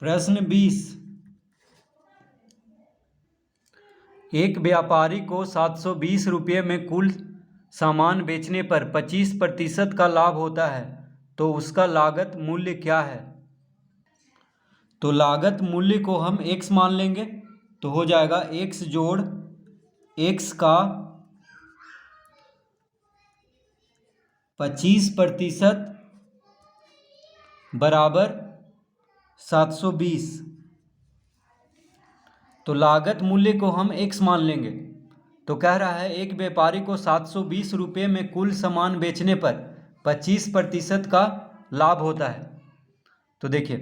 प्रश्न 20। एक व्यापारी को 720 रुपये में कुल सामान बेचने पर 25% का लाभ होता है, तो उसका लागत मूल्य क्या है? तो लागत मूल्य को हम x मान लेंगे, तो हो जाएगा x जोड़ x का 25% बराबर 720। तो लागत मूल्य को हम x मान लेंगे। तो कह रहा है एक व्यापारी को 720 रुपये में कुल सामान बेचने पर 25% का लाभ होता है। तो देखिए,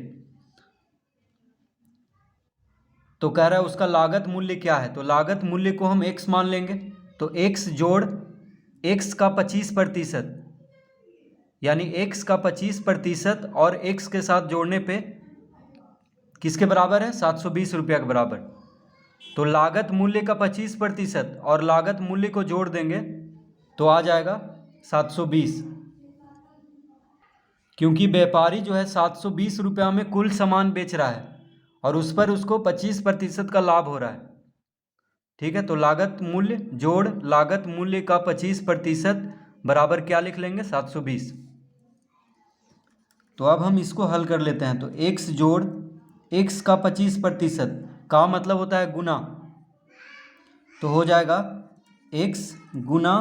तो कह रहा है उसका लागत मूल्य क्या है। तो लागत मूल्य को हम x मान लेंगे, तो x जोड़ x का 25%, यानी x का 25% और x के साथ जोड़ने पे किसके बराबर है? 720 रुपया के बराबर। तो लागत मूल्य का 25% और लागत मूल्य को जोड़ देंगे तो आ जाएगा 720, क्योंकि व्यापारी जो है 720 रुपया में कुल सामान बेच रहा है और उस पर उसको 25% का लाभ हो रहा है। ठीक है, तो लागत मूल्य जोड़ लागत मूल्य का 25% बराबर क्या लिख लेंगे? 720। तो अब हम इसको हल कर लेते हैं। तो x जोड़ x का 25% का मतलब होता है गुना, तो हो जाएगा x गुना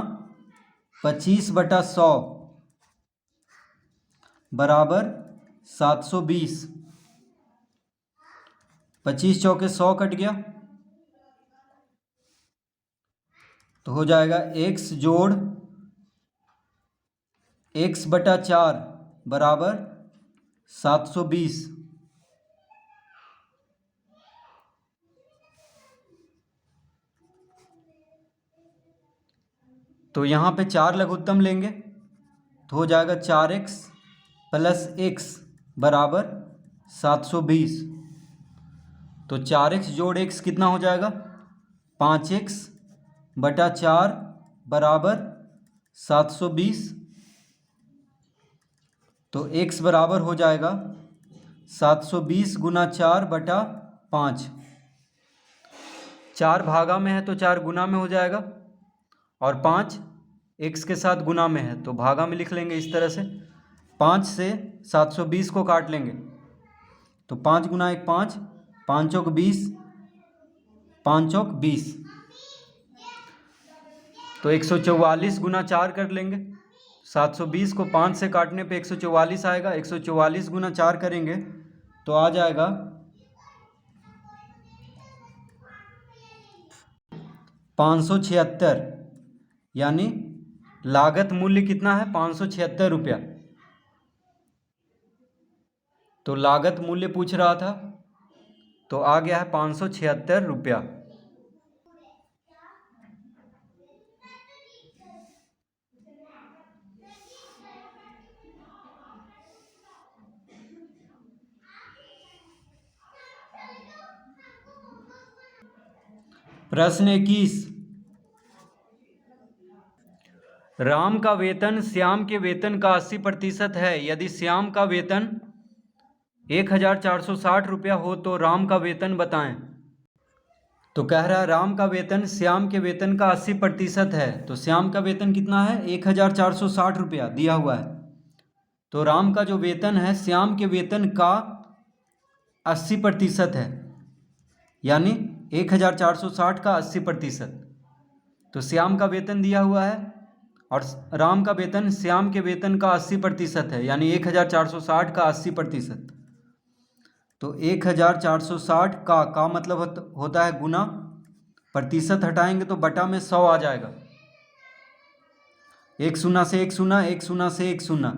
25/100 बराबर 720। 25 चौके 100 कट गया, तो हो जाएगा x जोड़ x/4 बराबर 720। तो यहाँ पे 4 लघुत्तम लेंगे तो हो जाएगा 4x प्लस x बराबर 720। तो 4x जोड़ x कितना हो जाएगा? 5x/4 बराबर 720। तो x बराबर हो जाएगा 720 गुना 4/5। 4 भागा में है तो 4 गुना में हो जाएगा, और 5 x के साथ गुना में है तो भागा में लिख लेंगे इस तरह से। 5 से 720 को काट लेंगे तो 5 गुना 1 5, 5 चौक 20, 5 चौक 20। तो 144 गुना 4 कर लेंगे। 720 को 5 से काटने पे 144 आएगा। 144 गुना 4 करेंगे तो आ जाएगा 576, यानी लागत मूल्य कितना है? 576 रुपया। तो लागत मूल्य पूछ रहा था तो आ गया है 576 रुपया। प्रश्न 21। राम का वेतन श्याम के वेतन का 80% है। यदि श्याम का वेतन 1460 रुपया हो तो राम का वेतन बताएं। तो कह रहा है राम का वेतन श्याम के वेतन का 80% है। तो श्याम का वेतन कितना है? 1460 रुपया दिया हुआ है। तो राम का जो वेतन है श्याम के वेतन का 80% है, यानी 1460 का 80%। तो श्याम का वेतन दिया हुआ है और राम का वेतन श्याम के वेतन का 80% है, यानी 1460 का 80%। तो 1460 का मतलब होता है गुना, प्रतिशत हटाएंगे तो बटा में 100 आ जाएगा। एक शून्य से एक शून्य, एक शून्य से एक शून्य,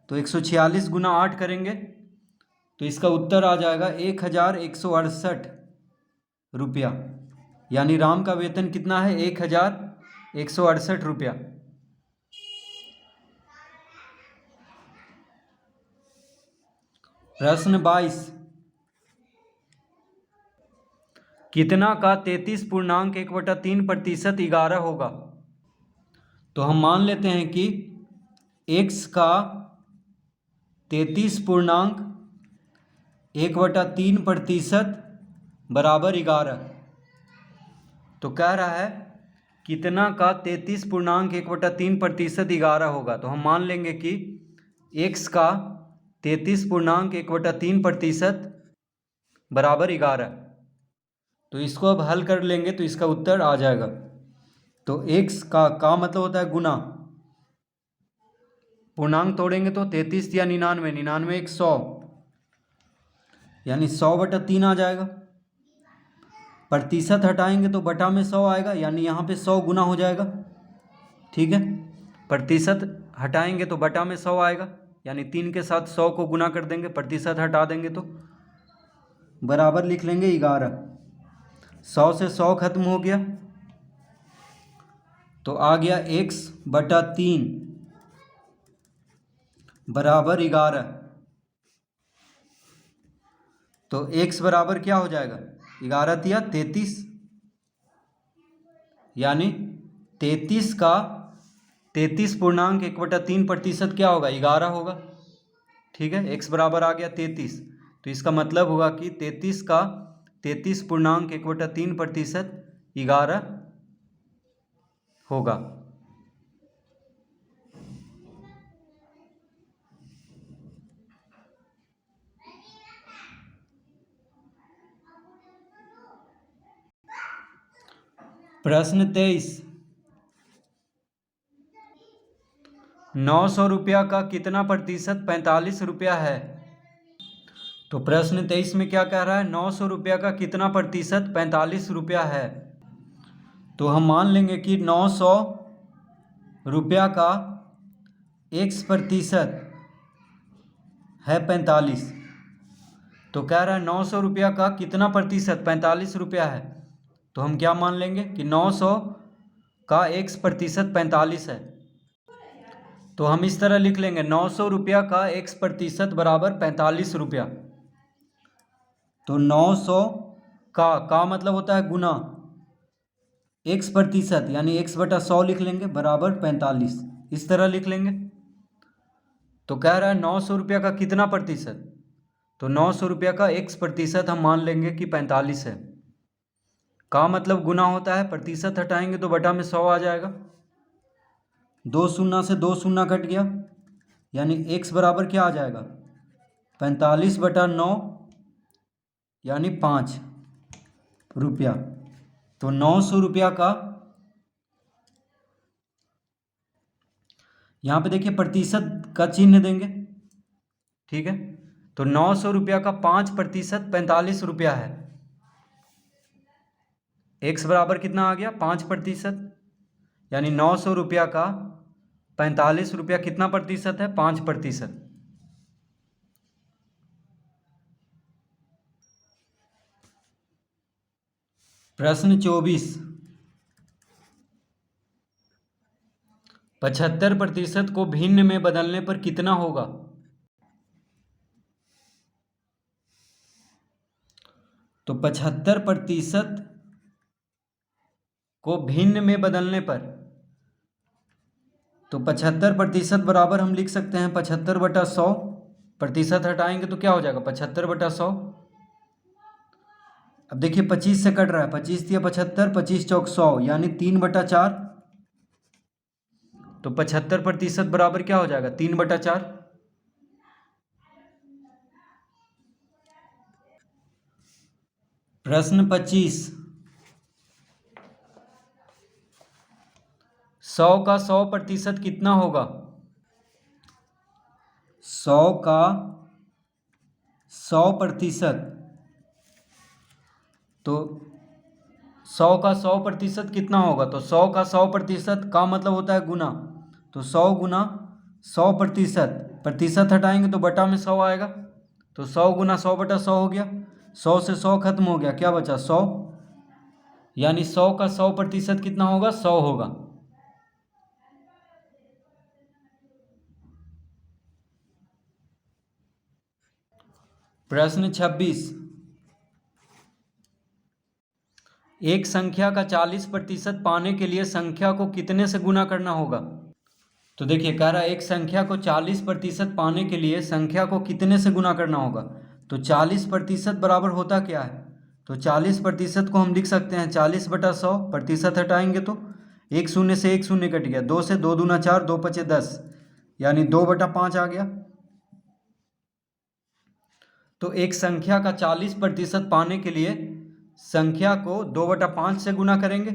तो 146 गुना 8 करेंगे तो इसका उत्तर आ जाएगा 1168 रुपया, यानी राम का वेतन कितना है? 1168 रुपया। प्रश्न 22। कितना का 33.1/3% 11 होगा? तो हम मान लेते हैं कि x का 33 पूर्णांक 1/3% बराबर 11। तो कह रहा है कितना का 33.1/3% 11 होगा। तो हम मान लेंगे कि x का 33.1/3% बराबर 11। तो इसको अब हल कर लेंगे तो इसका उत्तर आ जाएगा। तो x का मतलब होता है गुना, पूर्णांक तोड़ेंगे तो 33 या 99, 99 1 100, यानी 100/3 आ जाएगा। प्रतिशत हटाएंगे तो बटा में 100 आएगा, यानी यहाँ पे 100 गुना हो जाएगा। ठीक है, प्रतिशत हटाएंगे तो बटा में 100 आएगा, यानी 3 के साथ 100 को गुना कर देंगे, प्रतिशत हटा देंगे तो बराबर लिख लेंगे 11। 100 से 100 खत्म हो गया तो आ गया x/3 बराबर 11। तो x बराबर क्या हो जाएगा, 11 तिया 33, यानी 33 का 33.1/3% क्या होगा, 11 होगा। ठीक है, x बराबर आ गया 33, तो इसका मतलब होगा कि 33 का 33.1/3% 11 होगा। प्रश्न 23, 900 रुपया का कितना प्रतिशत 45 रुपया है। तो प्रश्न 23 में क्या कह रहा है, 900 रुपया का कितना प्रतिशत 45 रुपया है। तो हम मान लेंगे कि 900 रुपया का x% है 45। तो कह रहा है 900 रुपया का कितना प्रतिशत 45 रुपया है। तो हम क्या मान लेंगे कि 900 का x% 45 है। तो हम इस तरह लिख लेंगे 900 रुपया का x% बराबर 45 रुपया। तो 900 का मतलब होता है गुना, x%, यानी x/100 लिख लेंगे बराबर 45, इस तरह लिख लेंगे। तो कह रहा है 900 रुपया का कितना प्रतिशत, तो 900 रुपया का x% हम मान लेंगे कि 45 है। का मतलब गुना होता है, प्रतिशत हटाएंगे तो बटा में 100 आ जाएगा। 2 शून्य से 2 शून्य कट गया, यानी x बराबर क्या आ जाएगा, 45/9, यानी 5 रुपया। तो 900 रुपया का, यहाँ पे देखिए प्रतिशत का चिन्ह देंगे। ठीक है, तो 900 रुपया का 5% 45 रुपया है। x बराबर कितना आ गया, 5%, यानी 900 रुपया का 45 रुपया कितना प्रतिशत है, 5%। प्रश्न 24, 75% को भिन्न में बदलने पर कितना होगा। तो 75% को भिन्न में बदलने पर, तो 75% बराबर हम लिख सकते हैं 75/100, प्रतिशत हटाएंगे तो क्या हो जाएगा 75/100। अब देखिए 25 से कट रहा है, 25 या 75, 25 चौक 100, यानी 3/4। तो 75% बराबर क्या हो जाएगा, 3/4। प्रश्न 25, 100 का 100% कितना होगा। 100 का 100%, तो 100 का 100% कितना होगा, तो 100 का 100% का मतलब होता है गुना। तो 100 गुना 100%, प्रतिशत हटाएंगे तो बटा में 100 आएगा। तो 100 गुना 100/100 हो गया, 100 से 100 खत्म हो गया, क्या बचा 100, यानी 100 का 100% कितना होगा, 100 होगा। प्रश्न 26, एक संख्या का 40% पाने के लिए संख्या को कितने से गुना करना होगा। तो देखिए कह रहा है एक संख्या को 40% पाने के लिए संख्या को कितने से गुना करना होगा। तो 40% बराबर होता क्या है? तो 40% को हम लिख सकते हैं 40/100, प्रतिशत हटाएंगे तो एक शून्य से एक शून्य कट गया, 2 से 2 दूना 4, 2 पचे 10, यानी 2/5 आ गया। तो एक संख्या का 40% पाने के लिए संख्या को 2/5 से गुना करेंगे।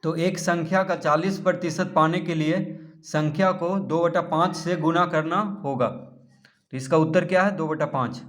तो एक संख्या का 40% पाने के लिए संख्या को 2/5 से गुना करना होगा। तो इसका उत्तर क्या है? 2/5।